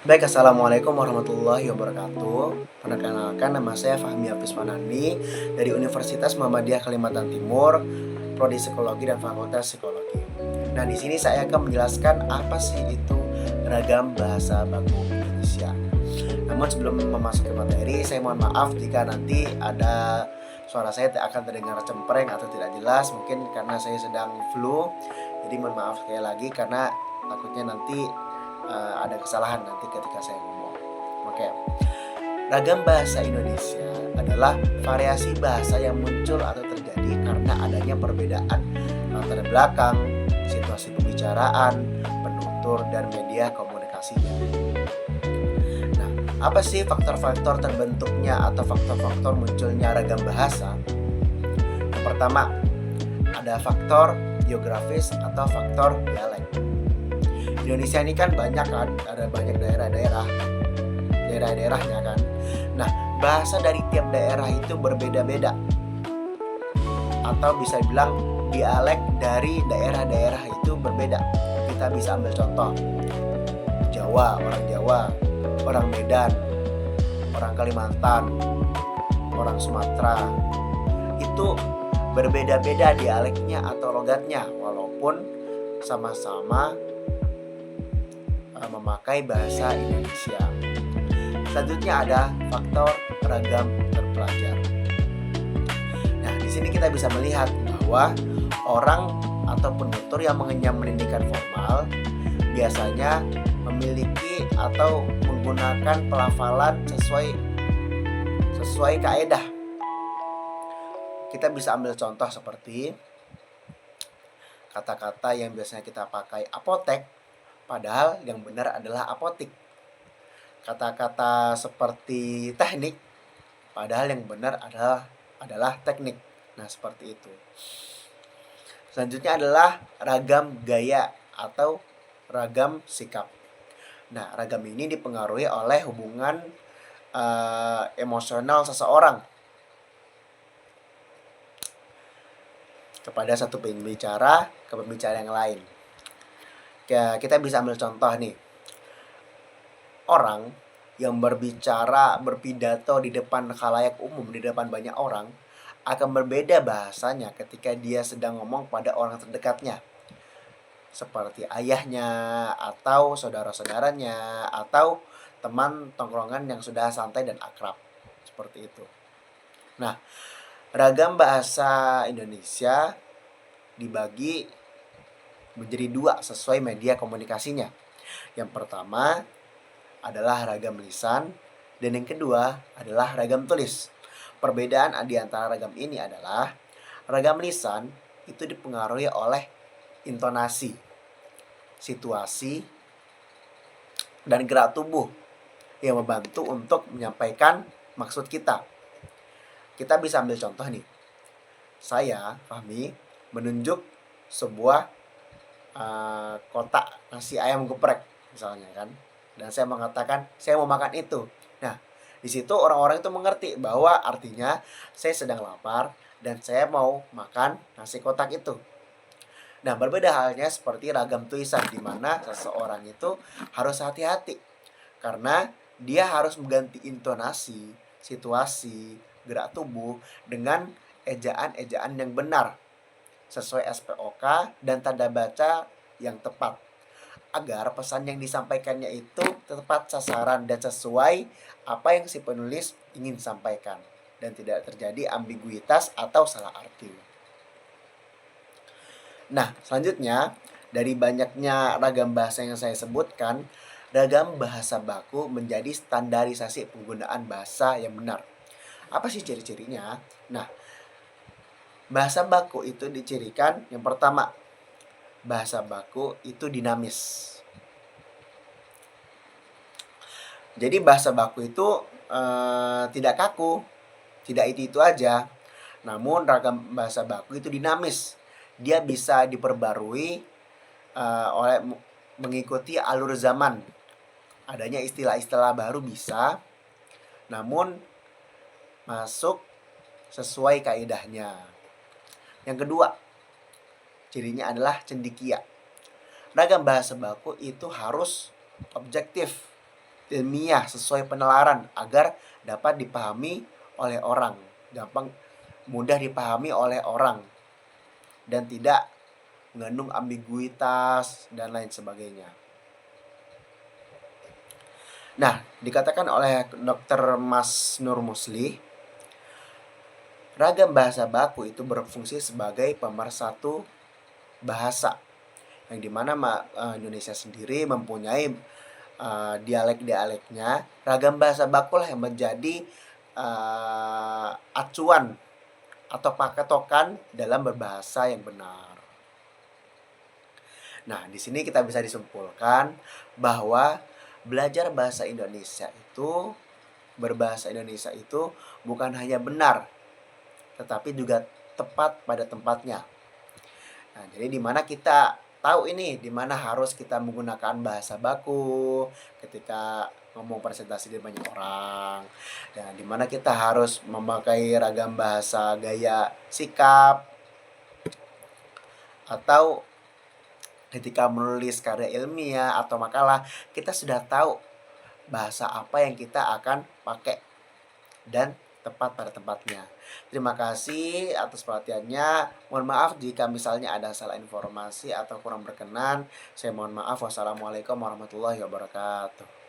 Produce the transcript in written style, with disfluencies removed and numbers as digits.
Baik, Assalamualaikum warahmatullahi wabarakatuh. Perkenalkan, nama saya Fahmi Hafiz Manandi dari Universitas Muhammadiyah Kalimantan Timur, Prodi Psikologi dan Fakultas Psikologi. Nah, di sini saya akan menjelaskan apa sih itu ragam bahasa baku Indonesia. Namun sebelum memasuki materi, saya mohon maaf jika nanti ada suara saya akan terdengar cempreng atau tidak jelas, mungkin karena saya sedang flu. Jadi mohon maaf sekali lagi karena takutnya nanti ada kesalahan nanti ketika saya ngomong. Oke. Ragam bahasa Indonesia adalah variasi bahasa yang muncul atau terjadi karena adanya perbedaan latar belakang, situasi pembicaraan, penutur, dan media komunikasinya. Nah, apa sih faktor-faktor terbentuknya atau faktor-faktor munculnya ragam bahasa? Yang pertama, ada faktor geografis atau faktor dialek. Indonesia ini kan ada banyak daerahnya kan. Nah, bahasa dari tiap daerah itu berbeda-beda, atau bisa bilang dialek dari daerah-daerah itu berbeda. Kita bisa ambil contoh Jawa, orang Medan, orang Kalimantan, orang Sumatera. Itu berbeda-beda dialeknya atau logatnya, walaupun sama-sama memakai bahasa Indonesia. Selanjutnya ada faktor ragam terpelajar. Nah, di sini kita bisa melihat bahwa orang atau penutur yang mengenyam pendidikan formal biasanya memiliki atau menggunakan pelafalan sesuai kaedah. Kita bisa ambil contoh seperti kata-kata yang biasanya kita pakai apotek, padahal yang benar adalah apotik. Kata-kata seperti teknik, padahal yang benar adalah teknik. Nah, seperti itu. Selanjutnya adalah ragam gaya atau ragam sikap. Nah, ragam ini dipengaruhi oleh hubungan emosional seseorang kepada satu pembicara ke pembicara yang lain. Ya, kita bisa ambil contoh nih. Orang yang berpidato di depan khalayak umum, di depan banyak orang, akan berbeda bahasanya ketika dia sedang ngomong pada orang terdekatnya, seperti ayahnya, atau saudara-saudaranya, atau teman tongkrongan yang sudah santai dan akrab. Seperti itu. Nah, ragam bahasa Indonesia dibagi menjadi dua sesuai media komunikasinya. Yang pertama adalah ragam lisan, dan yang kedua adalah ragam tulis. Perbedaan di antara ragam ini adalah ragam lisan itu dipengaruhi oleh intonasi, situasi, dan gerak tubuh yang membantu untuk menyampaikan maksud kita. Kita bisa ambil contoh nih. Saya, Fahmi, menunjuk sebuah kotak nasi ayam geprek misalnya kan, dan saya mengatakan saya mau makan itu. Nah, di situ orang-orang itu mengerti bahwa artinya saya sedang lapar dan saya mau makan nasi kotak itu. Nah, berbeda halnya seperti ragam tulisan, di mana seseorang itu harus hati-hati karena dia harus mengganti intonasi, situasi, gerak tubuh dengan ejaan-ejaan yang benar sesuai SPOK dan tanda baca yang tepat, agar pesan yang disampaikannya itu tepat sasaran dan sesuai apa yang si penulis ingin sampaikan, dan tidak terjadi ambiguitas atau salah arti. Nah, selanjutnya, dari banyaknya ragam bahasa yang saya sebutkan, ragam bahasa baku menjadi standarisasi penggunaan bahasa yang benar. Apa sih ciri-cirinya? Nah, bahasa baku itu dicirikan, yang pertama, bahasa baku itu dinamis. Jadi bahasa baku itu tidak kaku, tidak itu aja. Namun ragam bahasa baku itu dinamis. Dia bisa diperbarui oleh mengikuti alur zaman. Adanya istilah-istilah baru bisa, namun masuk sesuai kaidahnya. Yang kedua, cirinya adalah cendekia. Ragam bahasa baku itu harus objektif. ilmiah sesuai penalaran agar dapat dipahami oleh orang, mudah dipahami oleh orang dan tidak mengandung ambiguitas dan lain sebagainya. Nah, dikatakan oleh Dr. Mas Nur Musli, ragam bahasa baku itu berfungsi sebagai pemersatu bahasa, yang dimana Indonesia sendiri mempunyai dialek-dialeknya. Ragam bahasa baku lah yang menjadi acuan atau patokan dalam berbahasa yang benar. Nah, di sini kita bisa disimpulkan bahwa belajar bahasa Indonesia itu, berbahasa Indonesia itu bukan hanya benar, tetapi juga tepat pada tempatnya. Nah, jadi di mana kita tahu ini, di mana harus kita menggunakan bahasa baku ketika ngomong presentasi di banyak orang. Dan di mana kita harus memakai ragam bahasa gaya sikap, atau ketika menulis karya ilmiah atau makalah, kita sudah tahu bahasa apa yang kita akan pakai dan tepat pada tempatnya. Terima kasih atas perhatiannya. Mohon maaf jika misalnya ada salah informasi atau kurang berkenan. Saya mohon maaf. Wassalamualaikum warahmatullahi wabarakatuh.